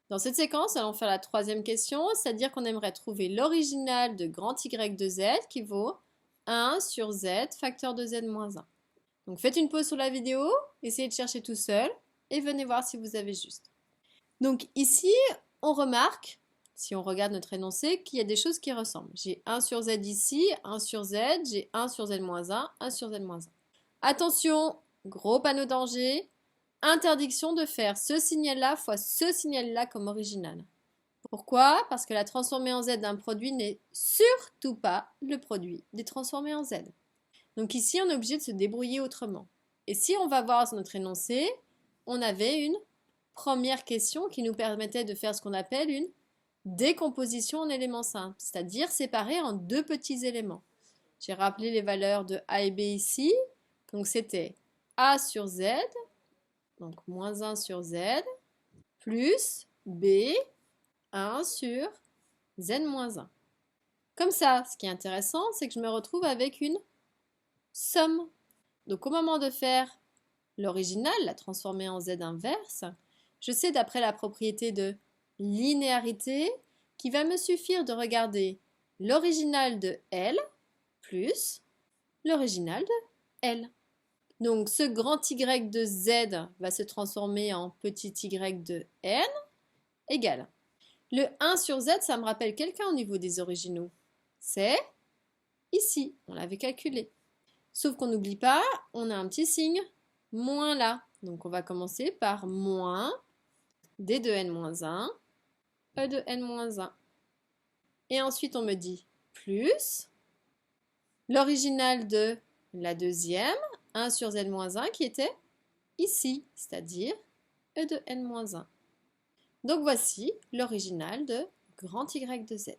Dans cette séquence, nous allons faire la troisième question, c'est-à-dire qu'on aimerait trouver l'original de grand Y de Z qui vaut 1 sur Z facteur de Z moins 1. Donc faites une pause sur la vidéo, essayez de chercher tout seul et venez voir si vous avez juste. Donc ici, on remarque, si on regarde notre énoncé, qu'il y a des choses qui ressemblent. J'ai 1 sur Z ici, 1 sur Z, j'ai 1 sur Z moins 1, 1 sur Z moins 1. Attention, gros panneau danger, interdiction de faire ce signal-là fois ce signal-là comme original. Pourquoi? Parce que la transformée en Z d'un produit n'est surtout pas le produit des transformées en Z. Donc ici, on est obligé de se débrouiller autrement. Et si on va voir notre énoncé, on avait une première question qui nous permettait de faire ce qu'on appelle une décomposition en éléments simples, c'est-à-dire séparer en deux petits éléments. J'ai rappelé les valeurs de A et B ici. Donc c'était A sur Z, donc moins 1 sur Z, plus B, 1 sur Z moins 1. Comme ça, ce qui est intéressant, c'est que je me retrouve avec une somme. Donc au moment de faire l'original, la transformer en Z inverse, je sais d'après la propriété de linéarité qu'il va me suffire de regarder l'original de L plus l'original de L. Donc ce grand Y de Z va se transformer en petit y de N égale. Le 1 sur Z, ça me rappelle quelqu'un au niveau des originaux. C'est ici, on l'avait calculé. Sauf qu'on n'oublie pas, on a un petit signe moins là. Donc on va commencer par moins D de N-1, E de N-1. Et ensuite on me dit plus l'original de la deuxième, 1 sur Z-1 qui était ici, c'est-à-dire E de N-1. Donc voici l'original de grand Y de Z.